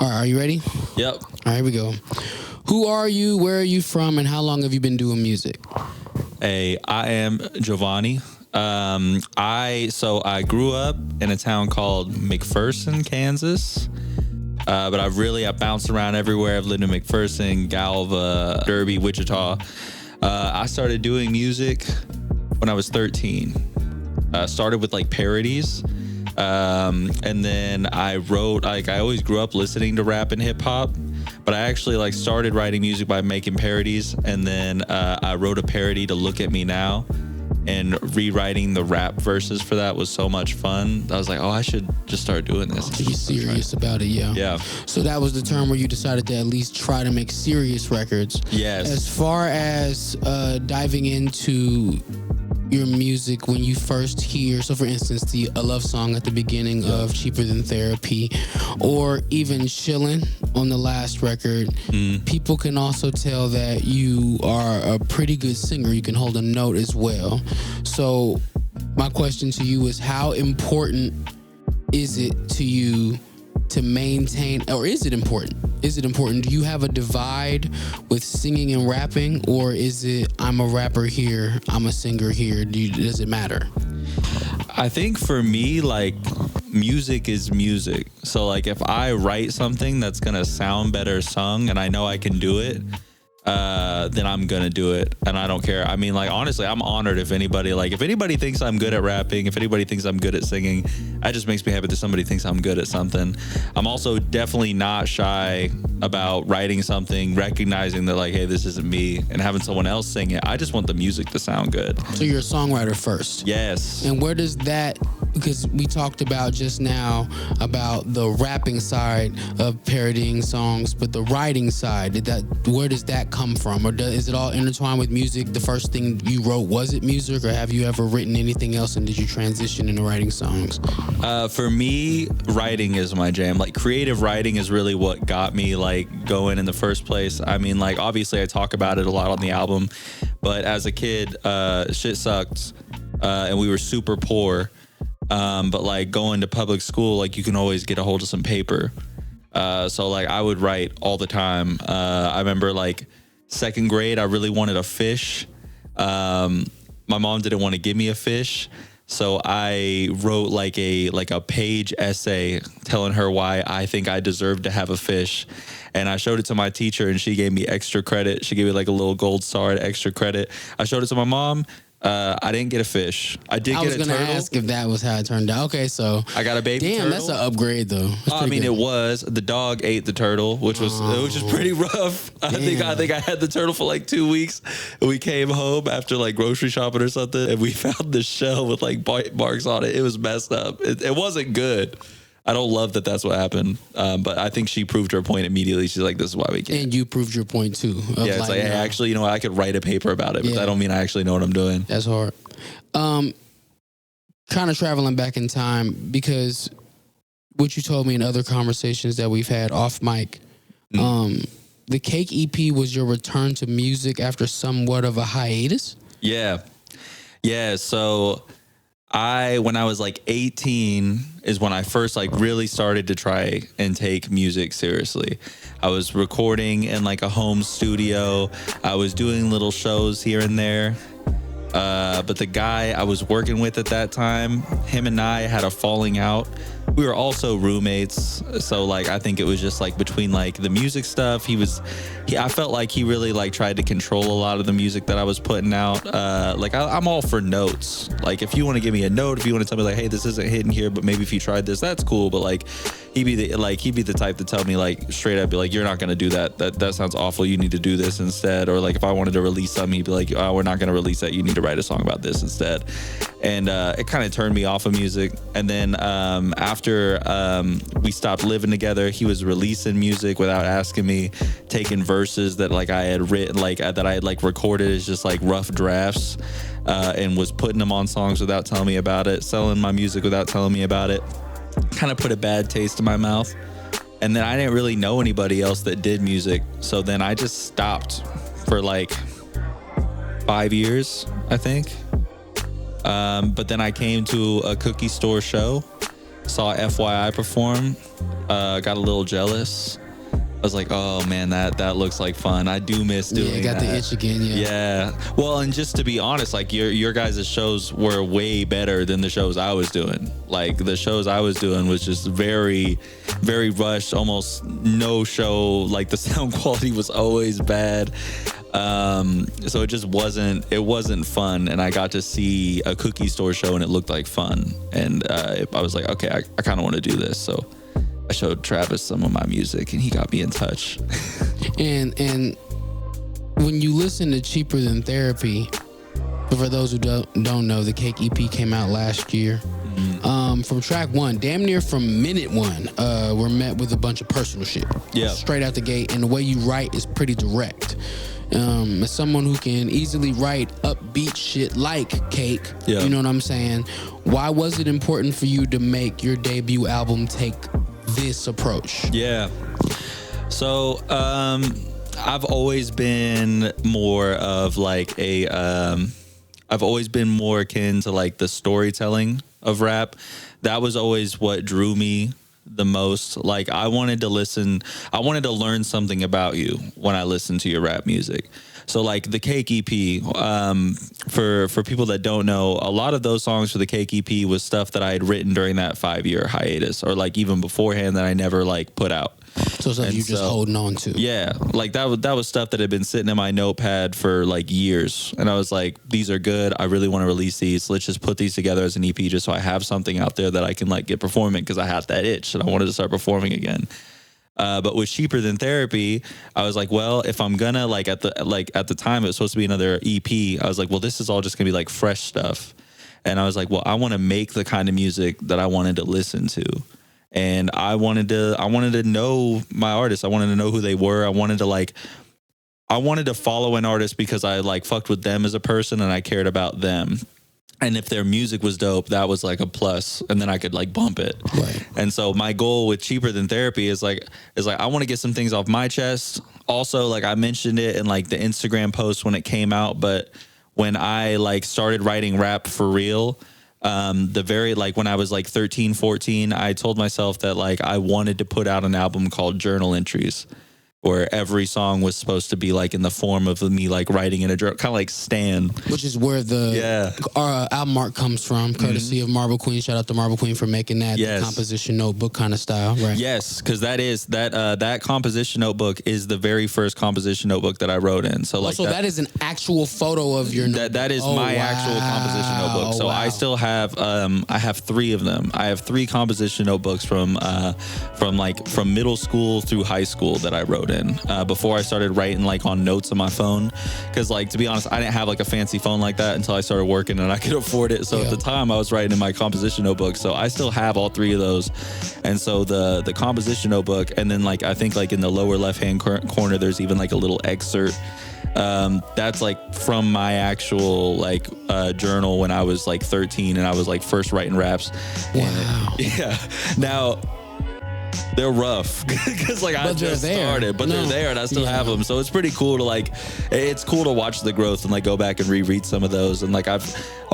All right, are you ready? Yep. All right, here we go. Who are you? Where are you from? And how long have you been doing music? Hey, I am Jovanni. I grew up in a town called McPherson, Kansas. But I bounced around everywhere. I've lived in McPherson, Galva, Derby, Wichita. I started doing music when I was 13. Started with like parodies. And then I wrote, I always grew up listening to rap and hip hop, but I actually started writing music by making parodies. And then I wrote a parody to Look at Me Now, and rewriting the rap verses for that was so much fun. I was like, I should just start doing this. Be serious about it, yeah. Yeah. So that was the term where you decided to at least try to make serious records. Yes. As far as diving into your music when you first hear, so for instance, a love song at the beginning of Cheaper Than Therapy, or even Chillin' on the last record, people can also tell that you are a pretty good singer. You can hold a note as well. So my question to you is, how important is it to you to maintain, or is it important? Is it important? Do you have a divide with singing and rapping, or is it, I'm a rapper here, I'm a singer here? Does it matter? I think for me, music is music. So if I write something that's gonna sound better sung, and I know I can do it, then I'm gonna do it, and I don't care. I mean, honestly, I'm honored if anybody thinks I'm good at rapping, if anybody thinks I'm good at singing, that just makes me happy that somebody thinks I'm good at something. I'm also definitely not shy about writing something, recognizing that hey, this isn't me, and having someone else sing it. I just want the music to sound good. So you're a songwriter first. Yes. And where does that, because we talked about just now about the rapping side of parodying songs, but the writing side, where does that come from? Or is it all intertwined with music? The first thing you wrote, was it music, or have you ever written anything else, and did you transition into writing songs? For me, writing is my jam. Creative writing is really what got me going in the first place. I mean, obviously I talk about it a lot on the album, but as a kid, shit sucked, and we were super poor. But going to public school, you can always get a hold of some paper. So I would write all the time. I remember second grade, I really wanted a fish. My mom didn't want to give me a fish, so I wrote a page essay telling her why I think I deserved to have a fish. And I showed it to my teacher, and she gave me extra credit. She gave me a little gold star at extra credit. I showed it to my mom. I didn't get a fish. I did get a turtle. I was going to ask if that was how it turned out. Okay, so I got a baby turtle. Damn, that's an upgrade though. It was. The dog ate the turtle, which was pretty rough. I think I had the turtle for 2 weeks, and we came home after grocery shopping or something, and we found the shell with bite marks on it. It was messed up. It wasn't good. I don't love that that's what happened, but I think she proved her point immediately. She's like, this is why we can't. And you proved your point too. Yeah, it's hey, actually, I could write a paper about it, but that don't mean I actually know what I'm doing. That's hard. Kind of traveling back in time, because what you told me in other conversations that we've had off mic, the Cake EP was your return to music after somewhat of a hiatus? Yeah. So when I was 18 is when I first really started to try and take music seriously. I was recording in a home studio. I was doing little shows here and there. But the guy I was working with at that time, him and I had a falling out. We were also roommates, so I think it was just between the music stuff. I felt like he really tried to control a lot of the music that I was putting out. I'm all for notes. If you want to give me a note, if you want to tell me hey, this isn't hitting here, but maybe if you tried this, that's cool. But he'd be the type to tell me straight up, be you're not gonna do that. That sounds awful. You need to do this instead. Or if I wanted to release something, he'd be oh, we're not gonna release that. You need to write a song about this instead. And it kind of turned me off of music. And then after we stopped living together, he was releasing music without asking me, taking verses that I had written, that I had recorded as just rough drafts, and was putting them on songs without telling me about it, selling my music without telling me about it. Kind of put a bad taste in my mouth. And then I didn't really know anybody else that did music, so then I just stopped for 5 years, I think. But then I came to a cookie store show, saw F.Y.I perform, got a little jealous. I was like, oh man, that looks like fun. I do miss doing that. Yeah, got the itch again. Yeah. Well, and just to be honest, like your guys' shows were way better than the shows I was doing. Like the shows I was doing was just very, very rushed, almost no show. Like the sound quality was always bad. So it just wasn't fun. And I got to see a cookie store show and it looked like fun. And I was like, okay, I kind of want to do this. So I showed Travis some of my music and he got me in touch. And when you listen to Cheaper Than Therapy, for those who don't know, the Cake EP came out last year. From track one, damn near from minute one, we're met with a bunch of personal shit. Yeah. Straight out the gate. And the way you write is pretty direct. As someone who can easily write upbeat shit like Cake, yeah. You know what I'm saying? Why was it important for you to make your debut album take this approach? Yeah. So I've always been more of like I've always been more akin to like the storytelling of rap. That was always what drew me the most. Like I wanted to learn something about you when I listened to your rap music. So like the Cake EP, for people that don't know, a lot of those songs for the Cake EP was stuff that I had written during that 5-year hiatus, or like even beforehand that I never like put out. So stuff you just holding on to. Yeah, like that was stuff that had been sitting in my notepad for like years, and I was like, these are good. I really want to release these. Let's just put these together as an EP, just so I have something out there that I can like get performing, because I had that itch and I wanted to start performing again. But with Cheaper Than Therapy, I was like, well, if I'm gonna like at the time it was supposed to be another EP, I was like, well, this is all just gonna be like fresh stuff, and I was like, well, I want to make the kind of music that I wanted to listen to. And I wanted to know my artists. I wanted to know who they were. I wanted to follow an artist because I like fucked with them as a person and I cared about them. And if their music was dope, that was like a plus, and then I could like bump it. Right. And so my goal with Cheaper Than Therapy is like I want to get some things off my chest. Also, like I mentioned it in like the Instagram post when it came out, but when I like started writing rap for real, when I was like 13, 14, I told myself that like I wanted to put out an album called Journal Entries, where every song was supposed to be like in the form of me like writing in a journal, kind of like Stan. Which is where the album art comes from, courtesy of Marble Queen. Shout out to Marble Queen for making that the composition notebook kind of style, right? Yes, because that composition notebook is the very first composition notebook that I wrote in. So like that is an actual potho of your notebook. That is my actual composition notebook. So I still have I have 3 of them. I have 3 composition notebooks from middle school through high school that I wrote in before I started writing like on notes on my phone, because like to be honest, I didn't have like a fancy phone like that until I started working and I could afford it. So at the time I was writing in my composition notebook. So I still have all 3 of those. And so the composition notebook, and then like I think like in the lower left hand corner there's even like a little excerpt that's like from my actual like journal when I was like 13 and I was like first writing raps. Wow. Yeah. Now they're rough because like I just started, but they're there and I still have them. So it's pretty cool to like, it's cool to watch the growth and like go back and reread some of those. And like a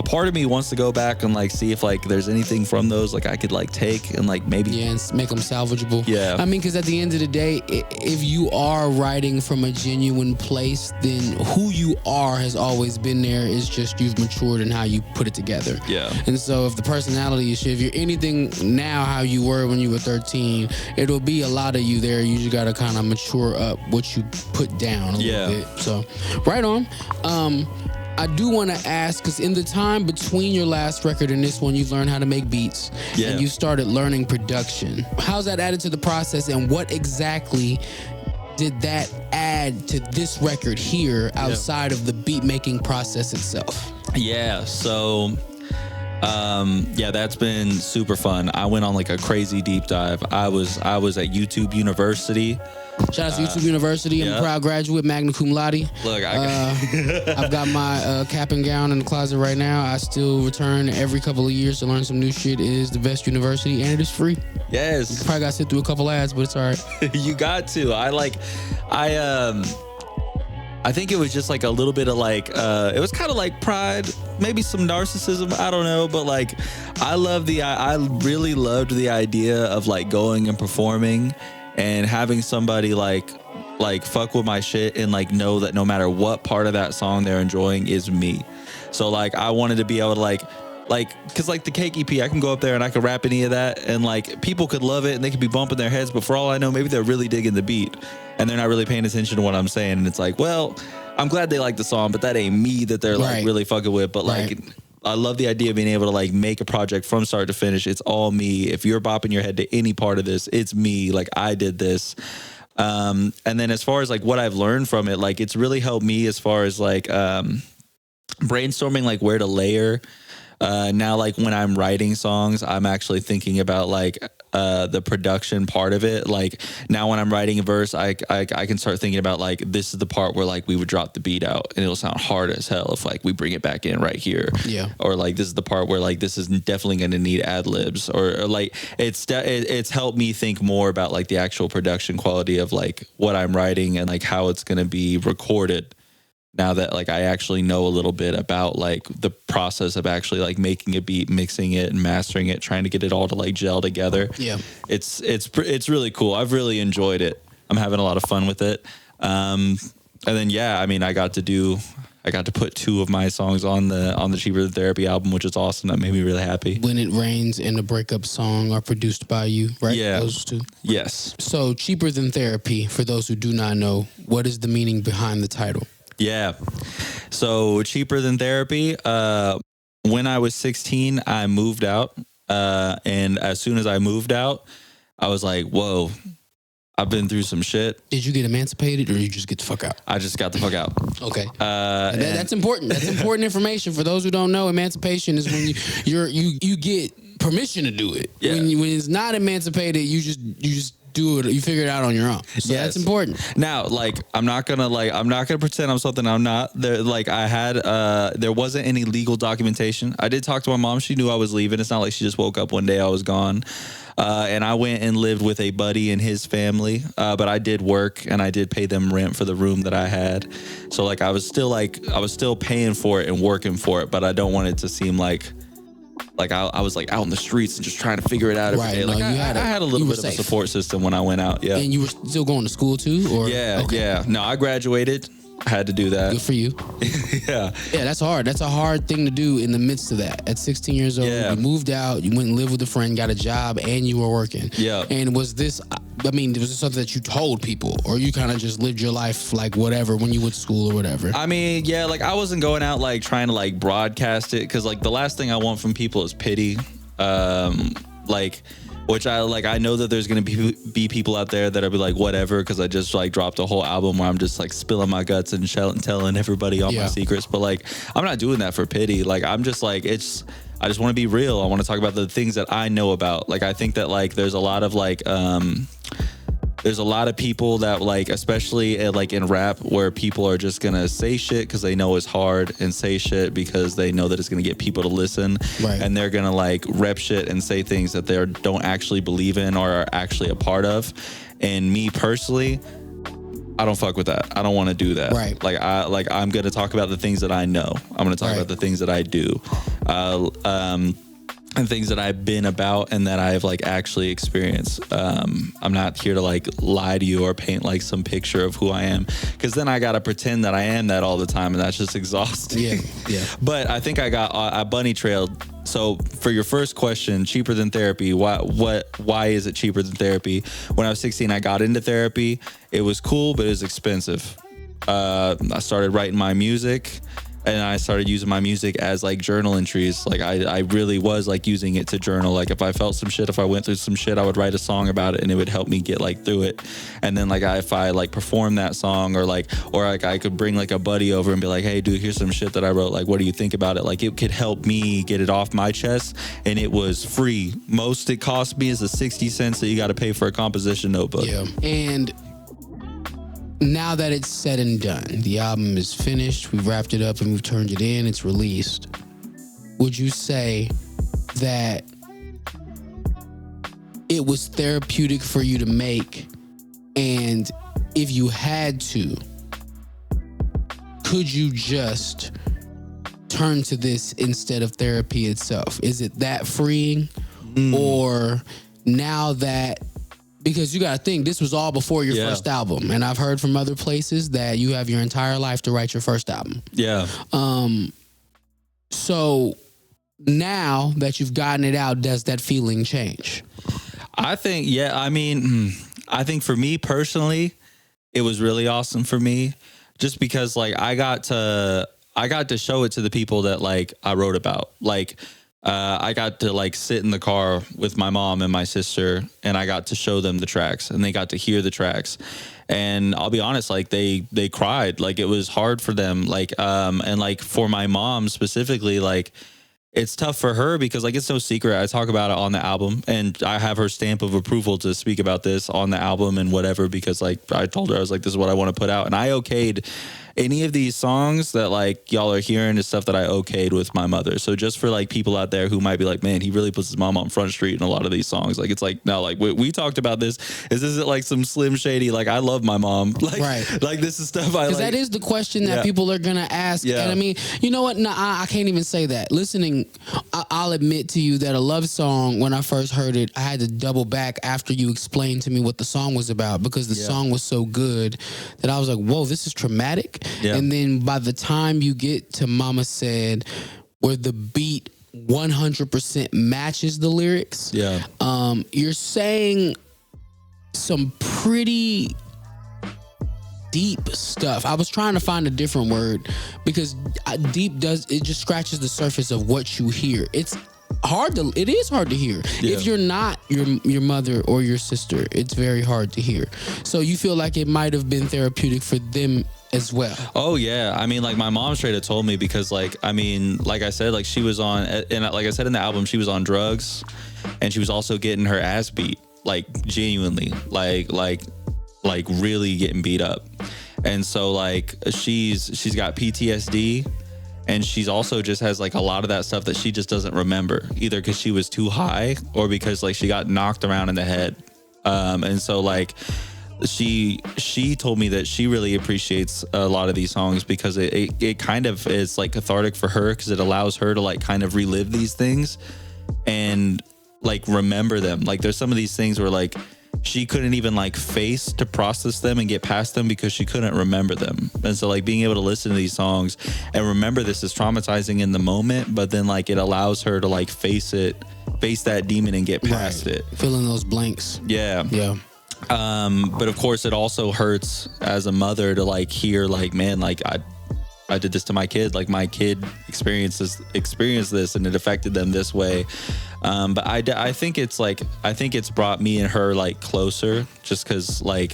part of me wants to go back and like see if like there's anything from those like I could like take and like maybe and make them salvageable. Yeah. I mean, because at the end of the day, if you are writing from a genuine place, then who you are has always been there. It's just you've matured in how you put it together. Yeah. And so if the personality is shit, if you're anything now how you were when you were 13, it'll be a lot of you there. You just gotta kind of mature up what you put down a little bit. So, right on. I do want to ask, because in the time between your last record and this one, you've learned how to make beats, and you started learning production. How's that added to the process, and what exactly did that add to this record here outside of the beat making process itself? Yeah, so that's been super fun. I went on like a crazy deep dive. I was at YouTube University. Shout out to YouTube University. I'm a proud graduate, magna cum laude. Look, I've got my cap and gown in the closet right now. I still return every couple of years to learn some new shit. It is the best university, and it is free. Yes. You probably got to sit through a couple ads, but it's all right. You got to. I think it was just like a little bit of like, it was kind of like pride maybe some narcissism, I don't know, but like I really loved the idea of like going and performing and having somebody like fuck with my shit and like know that no matter what part of that song they're enjoying is me. So like I wanted to be able to like because like the Cake EP, I can go up there and I can rap any of that and like people could love it and they could be bumping their heads, but for all I know, maybe they're really digging the beat and they're not really paying attention to what I'm saying. And it's like, well, I'm glad they like the song, but that ain't me that they're like really fucking with. But like, I love the idea of being able to like make a project from start to finish. It's all me. If you're bopping your head to any part of this, it's me. Like I did this. And then as far as like what I've learned from it, like it's really helped me as far as like brainstorming like where to layer. Now, like when I'm writing songs, I'm actually thinking about like the production part of it. Like now when I'm writing a verse, I can start thinking about like this is the part where like we would drop the beat out and it'll sound hard as hell if like we bring it back in right here. Yeah. Or like this is the part where like this is definitely going to need ad libs or like it's helped me think more about like the actual production quality of like what I'm writing and like how it's going to be recorded. Now that like I actually know a little bit about like the process of actually like making a beat, mixing it and mastering it, trying to get it all to like gel together. Yeah. It's really cool. I've really enjoyed it. I'm having a lot of fun with it. And then, yeah, I mean, I got to put 2 of my songs on the Cheaper Than Therapy album, which is awesome. That made me really happy. When It Rains and the Breakup Song are produced by you, right? Yeah. Those 2? Yes. So Cheaper Than Therapy, for those who do not know, what is the meaning behind the title? Yeah. So Cheaper Than Therapy. When I was 16, I moved out. And as soon as I moved out, I was like, whoa, I've been through some shit. Did you get emancipated or did you just get the fuck out? I just got the fuck out. Okay. That's important. That's important information. For those who don't know, emancipation is when you get permission to do it. Yeah. When it's not emancipated, you just do it. You figure it out on your own. So that's important. Now, like, I'm not gonna pretend I'm something I'm not. There, like, there wasn't any legal documentation. I did talk to my mom. She knew I was leaving. It's not like she just woke up one day I was gone. And I went and lived with a buddy and his family. But I did work and I did pay them rent for the room that I had. So like I was still paying for it and working for it. But I don't want it to seem like I was like out in the streets and just trying to figure it out every day. Like I had a little bit of a support system when I went out. Yeah. And you were still going to school too? Or? Yeah. Okay. Yeah. No, I graduated. I had to do that. Good for you. Yeah. Yeah, that's hard. That's a hard thing to do in the midst of that. At 16 years old, you moved out, you went and lived with a friend, got a job, and you were working. Yeah. And was this something that you told people, or you kind of just lived your life like whatever when you went to school or whatever? I mean, yeah, like I wasn't going out like trying to like broadcast it because like the last thing I want from people is pity. Which I know that there's gonna be people out there that'll be like whatever because I just like dropped a whole album where I'm just like spilling my guts and telling everybody all my secrets. But like I'm not doing that for pity. Like I'm just like I just want to be real. I want to talk about the things that I know about. Like I think that like there's a lot of like there's a lot of people that like, especially like in rap, where people are just gonna say shit because they know it's hard and say shit because they know that it's gonna get people to listen, right. And they're gonna like rep shit and say things that they don't actually believe in or are actually a part of. And me personally, I don't fuck with that. I don't want to do that. Right. I'm gonna talk about the things that I know. I'm gonna talk about the things that I do. And things that I've been about and that I've like actually experienced. I'm not here to like lie to you or paint like some picture of who I am, because then I gotta pretend that I am that all the time, and that's just exhausting. Yeah. But I think I bunny trailed. So for your first question, Cheaper Than Therapy, why is it cheaper than therapy? When I was 16, I got into therapy. It was cool, but it was expensive. I started writing my music. And I started using my music as like journal entries. Like I really was like using it to journal. Like if I felt some shit, if I went through some shit, I would write a song about it and it would help me get like through it. And then like if I like perform that song or I could bring like a buddy over and be like, hey dude, here's some shit that I wrote. Like, what do you think about it? Like it could help me get it off my chest, and it was free. Most it cost me is the 60 cents that you got to pay for a composition notebook. Yeah. And now that it's said and done, the album is finished, we've wrapped it up and we've turned it in, it's released. Would you say that it was therapeutic for you to make? And if you had to, could you just turn to this instead of therapy itself? Is it that freeing? Or now that, because you got to think, this was all before your first album. And I've heard from other places that you have your entire life to write your first album. Yeah. So now that you've gotten it out, does that feeling change? I think, I think for me personally, it was really awesome for me just because like I got to show it to the people that like I wrote about. Like, I got to like sit in the car with my mom and my sister, and I got to show them the tracks, and they got to hear the tracks. And I'll be honest, like they cried, like it was hard for them. Like, and like for my mom specifically, like it's tough for her because like it's no secret. I talk about it on the album, and I have her stamp of approval to speak about this on the album and whatever, because like I told her, I was like, this is what I want to put out. And I okayed any of these songs that like y'all are hearing is stuff that I okayed with my mother. So just for like people out there who might be like, man, he really puts his mom on Front Street in a lot of these songs. Like, it's like, no, like we talked about this. Is this like some Slim Shady? Like, I love my mom. Like, right. Like this is stuff I like. Because that is the question that people are going to ask. Yeah. And I mean, you know what? No, I can't even say that. Listening, I'll admit to you that a love song, when I first heard it, I had to double back after you explained to me what the song was about, because the song was so good that I was like, whoa, this is traumatic. Yeah. And then by the time you get to Mama Said, where the beat 100% matches the lyrics, you're saying some pretty deep stuff. I was trying to find a different word, because deep just scratches the surface of what you hear. It is hard to hear. If you're not your mother or your sister, it's very hard to hear. So you feel like it might have been therapeutic for them as well. Oh yeah, I mean, like my mom straight up told me, because like, I mean, like I said, like she was on, and like I said in the album, she was on drugs, and she was also getting her ass beat, like genuinely, like really getting beat up. And so like she's got PTSD, and she's also just has like a lot of that stuff that she just doesn't remember, either because she was too high or because like she got knocked around in the head. And so like she told me that she really appreciates a lot of these songs because it kind of is like cathartic for her, because it allows her to like kind of relive these things and like remember them. Like there's some of these things where like she couldn't even like face to process them and get past them because she couldn't remember them. And so like being able to listen to these songs and remember this is traumatizing in the moment, but then like it allows her to like face that demon and get past it. Filling those blanks. Yeah. But of course it also hurts as a mother to like hear like, man, like I did this to my kid, like my kid experienced this and it affected them this way. But I think it's brought me and her like closer, just because like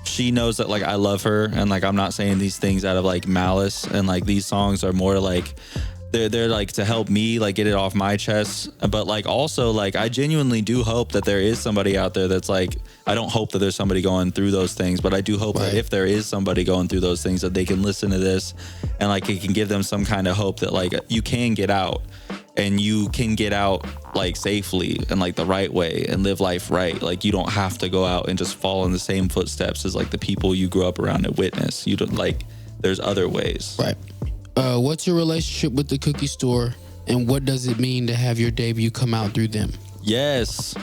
she knows that like I love her, and like I'm not saying these things out of like malice, and like these songs are more like they're like to help me like get it off my chest. But like also like I genuinely do hope that there is somebody out there that's like, I don't hope that there's somebody going through those things, but I do hope that if there is somebody going through those things, that they can listen to this and like it can give them some kind of hope that like you can get out, and you can get out like safely and like the right way and live life right. Like you don't have to go out and just fall in the same footsteps as like the people you grew up around and witness. You don't, like, there's other ways. Right. What's your relationship with the cookie store, and what does it mean to have your debut come out through them? Yes.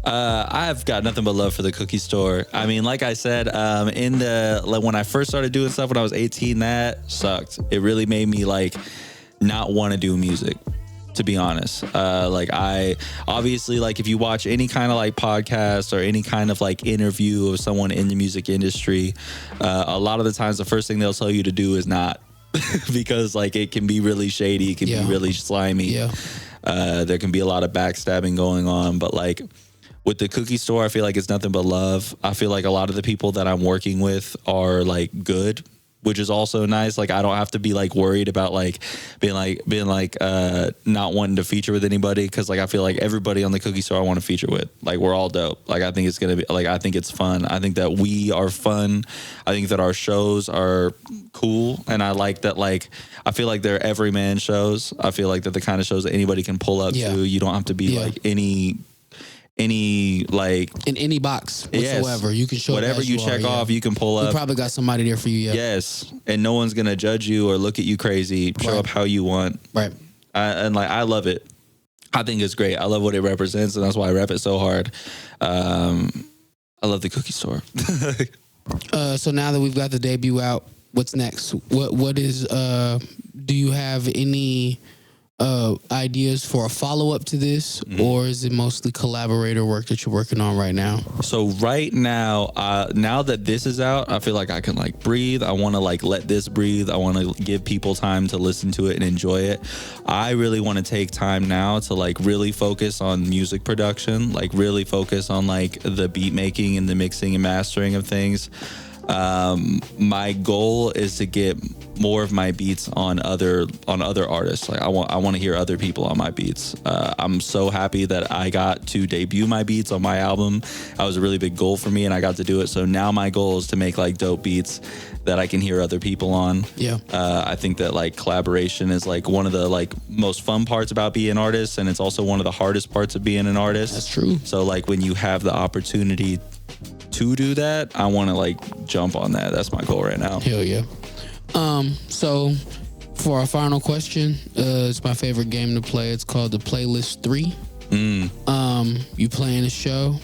I've got nothing but love for the cookie store. I mean, like I said, when I first started doing stuff when I was 18, that sucked. It really made me like not want to do music, to be honest. Like I obviously, like if you watch any kind of like podcast or any kind of like interview of someone in the music industry, a lot of the times the first thing they'll tell you to do is not. Because like it can be really shady, it can be really slimy. There can be a lot of backstabbing going on, but like with the cookie store, I feel like it's nothing but love. I feel like a lot of the people that I'm working with are like good, which is also nice. Like I don't have to be like worried about like being not wanting to feature with anybody, because like I feel like everybody on the cookie store I want to feature with, like we're all dope. Like I think it's gonna be like, I think it's fun. I think that we are fun. I think that our shows are cool, and I like that. Like I feel like they're everyman shows. I feel like that the kind of shows that anybody can pull up to. You don't have to be like any like in any box whatsoever. Yes, You can show whatever you check off, you can pull up. You probably got somebody there for you. Yeah. Yes, and no one's gonna judge you or look at you crazy. Show up how you want. Right. And like I love it. I think it's great. I love what it represents, and that's why I rep it so hard. I love the cookie store. So now that we've got the debut out, what's next? What is? Do you have any ideas for a follow up to this, or is it mostly collaborator work that you're working on right now? So right now, now that this is out, I feel like I can like breathe. I want to like let this breathe. I want to give people time to listen to it and enjoy it. I really want to take time now to like really focus on music production, like really focus on like the beat making and the mixing and mastering of things. My goal is to get more of my beats on other artists. Like I want to hear other people on my beats. I'm so happy that I got to debut my beats on my album. That was a really big goal for me, and I got to do it. So now my goal is to make like dope beats that I can hear other people on. Yeah. I think that like collaboration is like one of the like most fun parts about being an artist, and it's also one of the hardest parts of being an artist. That's true. So like when you have the opportunity to do that, I want to like jump on that. That's my goal right now. Hell yeah. So for our final question, it's my favorite game to play. It's called the Playlist 3. You playing a show,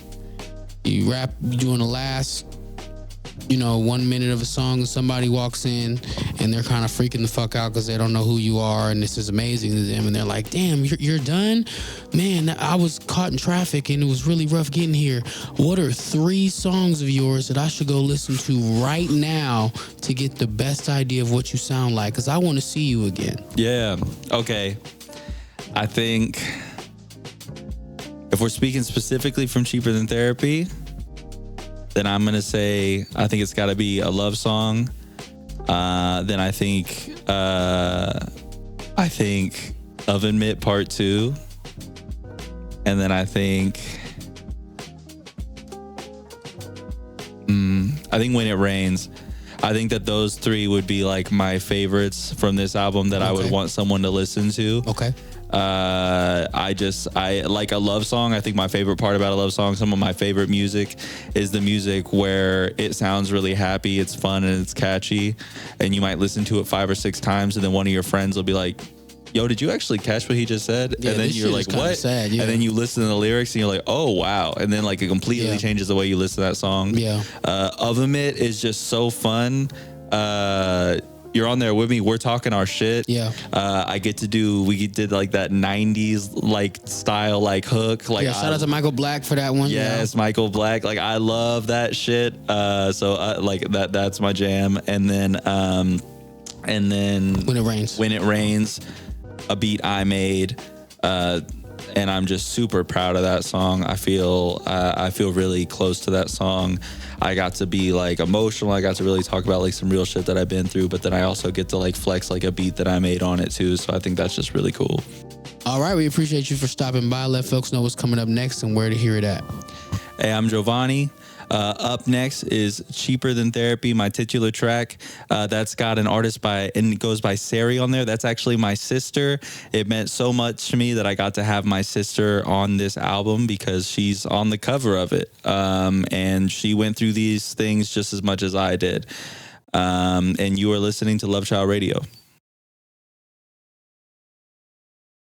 you rap, you doing the last 1 minute of a song, and somebody walks in and they're kind of freaking the fuck out because they don't know who you are, and this is amazing to them, and they're like, damn, you're done? Man, I was caught in traffic and it was really rough getting here. What are 3 songs of yours that I should go listen to right now to get the best idea of what you sound like? Because I want to see you again. Yeah. Okay. I think if we're speaking specifically from Cheaper Than Therapy, then I'm gonna say I think it's got to be a love song. Then I think Oven Mitt Part 2, and then I think When It Rains. I think that those 3 would be like my favorites from this album that I would want someone to listen to. Okay. I like a love song. I think my favorite part about a love song, some of my favorite music is the music where it sounds really happy, it's fun, and it's catchy, and you might listen to it 5 or 6 times, and then one of your friends will be like, yo, did you actually catch what he just said? Yeah, and then you're like, what? Sad, yeah. And then you listen to the lyrics and you're like, oh, wow. And then like it completely changes the way you listen to that song. Yeah. Oven Mitt is just so fun. You're on there with me. We're talking our shit. Yeah. We did like that 90s like style like hook. Like shout out to Michael Black for that one. Yes, Michael Black. Like I love that shit. Like that's my jam. And then When It Rains, a beat I made. And I'm just super proud of that song. I feel really close to that song. I got to be like emotional. I got to really talk about like some real shit that I've been through, but then I also get to like flex like a beat that I made on it too. So I think that's just really cool. All right. We appreciate you for stopping by. Let folks know what's coming up next and where to hear it at. Hey, I'm Jovanni. Up next is Cheaper Than Therapy, my titular track. That's got an artist and it goes by Sari on there. That's actually my sister. It meant so much to me that I got to have my sister on this album because she's on the cover of it. And she went through these things just as much as I did. And you are listening to LUVCHiiLD Radio.